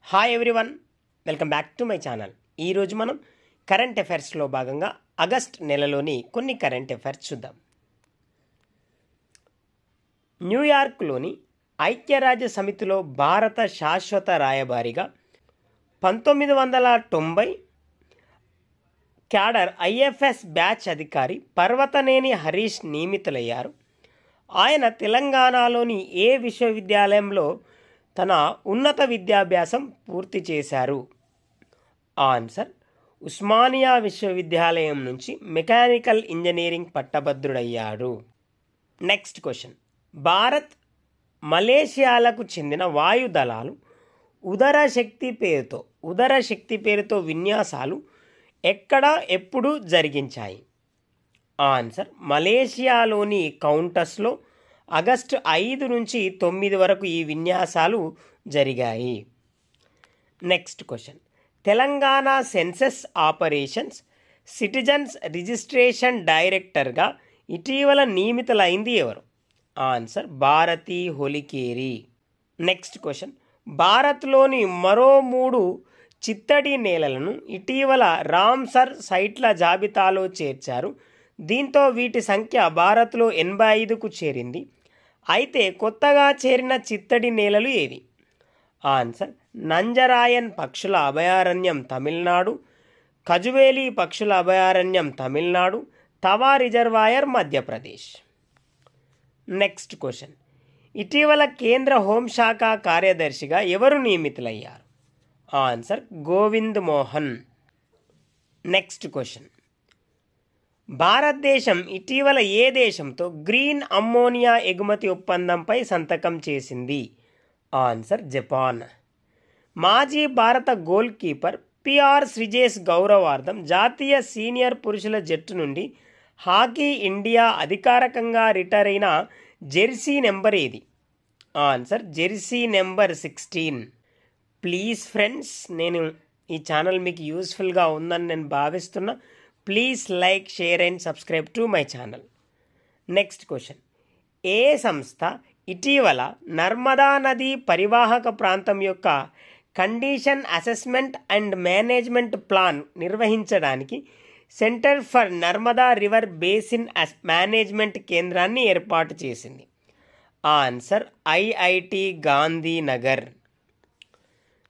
Hi everyone, welcome back to my channel. ఈరోజు మనం current అఫైర్స్లో భాగంగా ఆగస్ట్ నెలలోని కొన్ని కరెంట్ అఫైర్స్ చూద్దాం. న్యూయార్క్లోని ఐక్యరాజ్య సమితిలో భారత శాశ్వత రాయబారిగా 1990 క్యాడర్ ఐఎఫ్ఎస్ బ్యాచ్ అధికారి పర్వతనేని హరీష్ నియమితులయ్యారు. ఆయన తెలంగాణలోని ఏ విశ్వవిద్యాలయంలో తన ఉన్నత విద్యాభ్యాసం పూర్తి చేశారు? ఆన్సర్ ఉస్మానియా విశ్వవిద్యాలయం నుంచి మెకానికల్ ఇంజనీరింగ్ పట్టభద్రుడయ్యాడు. Next question. భారత్ మలేషియాలకు చెందిన వాయుదళాలు ఉదర శక్తి పేరుతో విన్యాసాలు ఎక్కడ ఎప్పుడు జరిగించాయి? ఆన్సర్ మలేషియాలోని కౌంటస్లో ఆగస్టు 5 నుంచి 9 వరకు ఈ విన్యాసాలు జరిగాయి. Next question. Telangana census operations citizens registration డైరెక్టర్గా ఇటీవల నియమితులైంది ఎవరు? Answer Bharati Holikeri. Next question. భారత్లోని మరో 3 చిత్తడి నేలలను ఇటీవల రామ్సర్ సైట్ల జాబితాలో చేర్చారు. దీంతో వీటి సంఖ్య భారత్లో 85కు చేరింది. అయితే కొత్తగా చేరిన చిత్తడి నేలలు ఏవి? ఆన్సర్ నంజరాయన్ పక్షుల అభయారణ్యం తమిళనాడు, కజువేలి పక్షుల అభయారణ్యం Tamil Nadu, Tawa reservoir Madhya Pradesh. Next question. ఇటీవల కేంద్ర హోంశాఖ కార్యదర్శిగా ఎవరు నియమితులయ్యారు? Answer Govind Mohan. Next question. భారతదేశం ఇటీవల ఏ దేశంతో గ్రీన్ అమ్మోనియా ఎగుమతి ఒప్పందంపై సంతకం చేసింది? Answer Japan. మాజీ భారత గోల్ కీపర్ పిఆర్ శ్రీజేష్ గౌరవార్థం జాతీయ సీనియర్ పురుషుల జట్టు నుండి హాకీ ఇండియా అధికారికంగా రిటైర్ అయిన జెర్సీ నెంబర్ ఏది? Answer jersey number 16. Please friends, నేను ఈ ఛానల్ మీకు యూస్ఫుల్గా ఉందని నేను భావిస్తున్నా. Please like, share and subscribe to my channel. Next question. ఏ సంస్థ ఇటీవల నర్మదా నదీ పరివాహక ప్రాంతం యొక్క condition assessment and management plan నిర్వహించడానికి centre for Narmada river basin management కేంద్రాన్ని ఏర్పాటు చేసింది? Answer IIT Gandhinagar.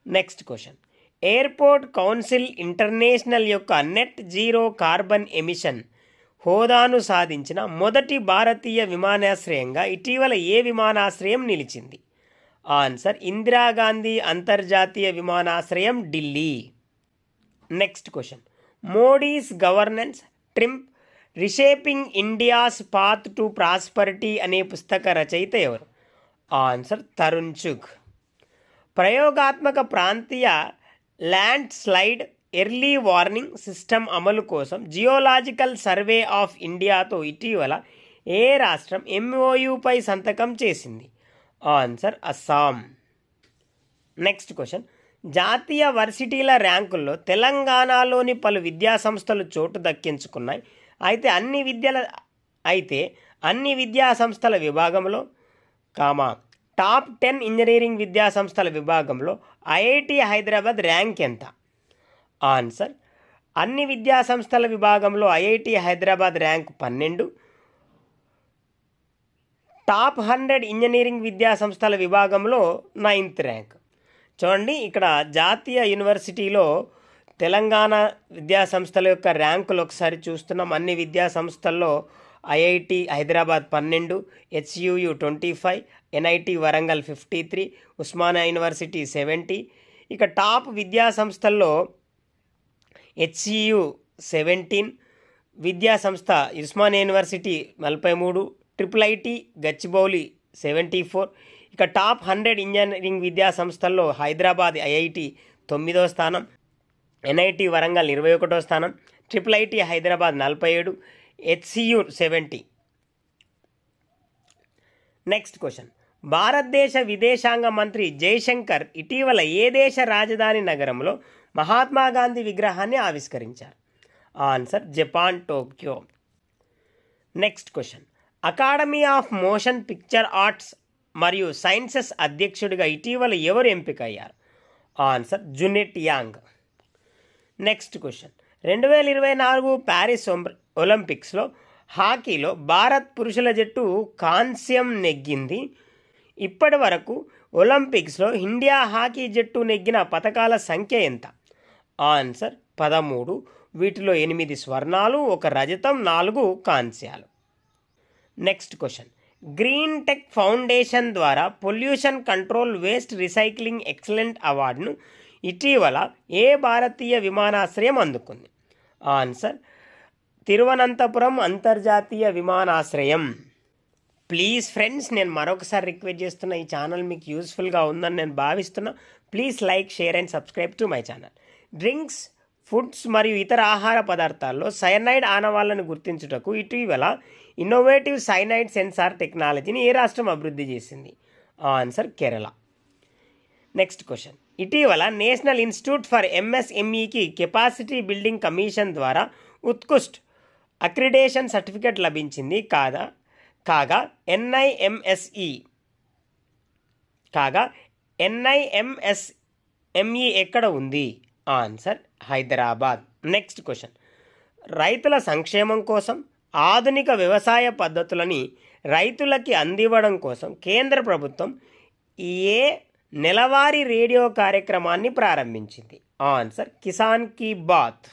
Next question. Airport council international యొక్క నెట్ జీరో కార్బన్ ఎమిషన్ హోదాను సాధించిన మొదటి భారతీయ విమానాశ్రయంగా ఇటీవల ఏ విమానాశ్రయం నిలిచింది? ఆన్సర్ ఇందిరాగాంధీ అంతర్జాతీయ విమానాశ్రయం, Delhi. Next question. Modi's governance triumph reshaping India's path to prosperity అనే పుస్తక రచయిత ఎవరు? ఆన్సర్ తరుణ్ చుగ్. ప్రయోగాత్మక ప్రాంతీయ landslide early warning system అమలు కోసం జియోలాజికల్ సర్వే ఆఫ్ ఇండియాతో ఇటీవల ఏ రాష్ట్రం ఎంఓయూపై సంతకం చేసింది? ఆన్సర్ అస్సాం. Next question. జాతీయ వర్సిటీల ర్యాంకుల్లో తెలంగాణలోని పలు విద్యాసంస్థలు చోటు దక్కించుకున్నాయి. అయితే అన్ని విద్యాసంస్థల విభాగంలో టాప్ 10 ఇంజనీరింగ్ విద్యాసంస్థల విభాగంలో ఐఐటి హైదరాబాద్ ర్యాంక్ ఎంత? ఆన్సర్ అన్ని విద్యాసంస్థల విభాగంలో IIT Hyderabad rank 12. Top 100 engineering విద్యాసంస్థల విభాగంలో 9th ర్యాంక్. చూడండి, ఇక్కడ జాతీయ యూనివర్సిటీలో తెలంగాణ విద్యాసంస్థల యొక్క ర్యాంకులు ఒకసారి చూస్తున్నాం. అన్ని విద్యాసంస్థల్లో ఐఐటి హైదరాబాద్ 12, హెచ్యుయు 25, ఎన్ఐటి వరంగల్ 53, ఉస్మానియా యూనివర్సిటీ 70. ఇక టాప్ విద్యాసంస్థల్లో హెచ్సియు 17, విద్యాసంస్థ Osmania university 43, triple IT Gachibowli 74. ఇక టాప్ 100 ఇంజనీరింగ్ విద్యాసంస్థల్లో హైదరాబాద్ ఐఐటి 9వ స్థానం, ఎన్ఐటి వరంగల్ 21వ స్థానం, triple IT Hyderabad 47, HCU 70. Next question. భారతదేశ విదేశాంగ మంత్రి జయశంకర్ ఇటీవల ఏ దేశ రాజధాని నగరంలో మహాత్మా గాంధీ విగ్రహాన్ని ఆవిష్కరించారు? Answer Japan, Tokyo. Next question. Academy of motion picture arts మరియు సైన్సెస్ అధ్యక్షుడిగా ఇటీవల ఎవరు ఎంపికయ్యారు? Answer Janet Yang. Next question, 2024 Paris ఒలింపిక్స్లో హాకీలో భారత్ పురుషుల జట్టు కాంస్యం నెగ్గింది. ఇప్పటి వరకు ఒలింపిక్స్లో ఇండియా హాకీ జట్టు నెగ్గిన పతకాల సంఖ్య ఎంత? ఆన్సర్ 13. వీటిలో 8 స్వర్ణాలు, 1 రజతం, 4 కాంస్యాలు. Next question, green tech foundation ద్వారా pollution control waste recycling excellent అవార్డును ఇటీవల ఏ భారతీయ విమానాశ్రయం అందుకుంది? ఆన్సర్ తిరువనంతపురం అంతర్జాతీయ విమానాశ్రయం. ప్లీజ్ ఫ్రెండ్స్, నేను మరొకసారి రిక్వెస్ట్ చేస్తున్నా, ఈ ఛానల్ మీకు యూస్ఫుల్గా ఉందని నేను భావిస్తున్నా. Please like, share and subscribe to my channel. Drinks, foods మరియు ఇతర ఆహార పదార్థాల్లో సైనైడ్ ఆనవాళ్లను గుర్తించుటకు ఇటీవల ఇన్నోవేటివ్ సైనైడ్ సెన్సార్ టెక్నాలజీని ఏ రాష్ట్రం అభివృద్ధి చేసింది? ఆన్సర్ కేరళ. నెక్స్ట్ క్వశ్చన్, ఇటీవల నేషనల్ ఇన్స్టిట్యూట్ ఫర్ ఎంఎస్ఎంఈకి కెపాసిటీ బిల్డింగ్ కమిషన్ ద్వారా ఉత్కృష్ట్ అక్రిడేషన్ సర్టిఫికేట్ లభించింది. కాగా ఎన్ఐఎంఎస్ఎంఈ ఎక్కడ ఉంది? ఆన్సర్ హైదరాబాద్. నెక్స్ట్ క్వశ్చన్, రైతుల సంక్షేమం కోసం ఆధునిక వ్యవసాయ పద్ధతులని రైతులకి అందివ్వడం కోసం కేంద్ర ప్రభుత్వం ఏ నెలవారీ రేడియో కార్యక్రమాన్ని ప్రారంభించింది? Answer Kisan ki Baat.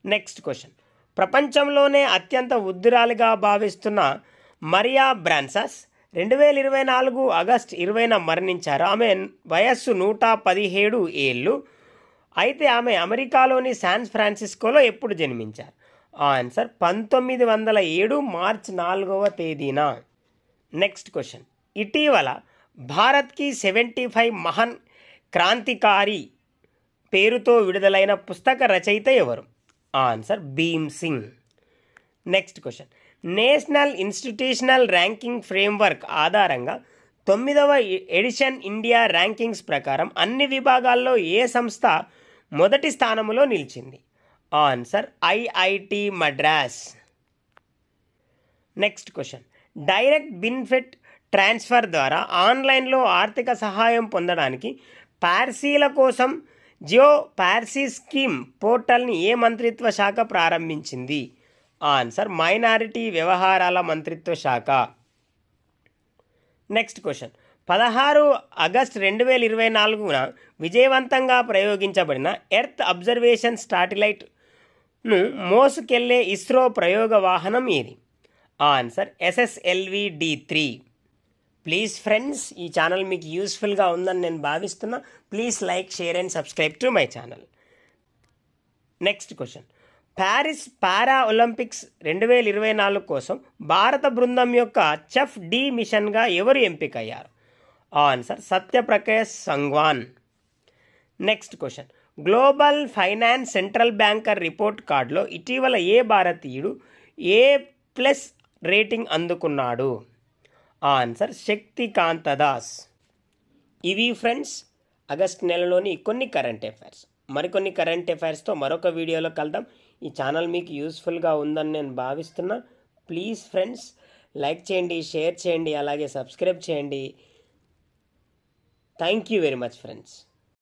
Next question, ప్రపంచంలోనే అత్యంత వృద్ధురాలిగా భావిస్తున్న మరియా బ్రాన్సస్ 2024 ఆగస్టు 20న మరణించారు. ఆమె వయస్సు 117 ఏళ్ళు. అయితే ఆమె అమెరికాలోని శాన్ ఫ్రాన్సిస్కోలో ఎప్పుడు జన్మించారు? ఆన్సర్ 1907 మార్చి 4వ తేదీన. నెక్స్ట్ క్వశ్చన్, ఇటీవల భారత్కి 75 మహాన్ క్రాంతికారి పేరుతో విడుదలైన పుస్తక రచయిత ఎవరు? Answer Bhim Singh. Next question, national institutional ranking framework ఆధారంగా 9వ ఎడిషన్ ఇండియా ర్యాంకింగ్స్ ప్రకారం అన్ని విభాగాల్లో ఏ సంస్థ మొదటి స్థానంలో నిలిచింది? Answer IIT Madras. Next question, direct benefit transfer ద్వారా ఆన్లైన్లో ఆర్థిక సహాయం పొందడానికి పార్సీల కోసం జియో పార్సీ స్కీమ్ పోర్టల్ని ఏ మంత్రిత్వ శాఖ ప్రారంభించింది? ఆన్సర్ మైనారిటీ వ్యవహారాల మంత్రిత్వ శాఖ. నెక్స్ట్ క్వశ్చన్, 16 ఆగస్టు 2024న విజయవంతంగా ప్రయోగించబడిన ఎర్త్ అబ్జర్వేషన్ శాటిలైట్ను మోసుకెళ్లే ఇస్రో ప్రయోగ వాహనం ఏది? Answer SSLV-D3. ప్లీజ్ ఫ్రెండ్స్, ఈ ఛానల్ మీకు యూస్ఫుల్గా ఉందని నేను భావిస్తున్నా. Please like, share and subscribe to my channel. Next question, Paris para Olympics 2024 కోసం భారత బృందం యొక్క చెఫ్ డి మిషన్గా ఎవరు ఎంపికయ్యారు? Answer Satya Prakash Sangwan. Next question, global finance central banker report కార్డులో ఇటీవల ఏ భారతీయుడు A+ రేటింగ్ అందుకున్నాడు? ఆన్సర్ శక్తికాంత దాస్. ఇవి ఫ్రెండ్స్ ఆగస్ట్ నెలలోని కొన్ని కరెంట్ అఫైర్స్. మరికొన్ని కరెంట్ అఫైర్స్తో మరొక వీడియోలో కలుద్దాం. ఈ ఛానల్ మీకు యూస్ఫుల్గా ఉందని నేను భావిస్తున్నా. ప్లీజ్ ఫ్రెండ్స్ లైక్ చేయండి, షేర్ చేయండి, అలాగే సబ్స్క్రైబ్ చేయండి. Thank you very much friends.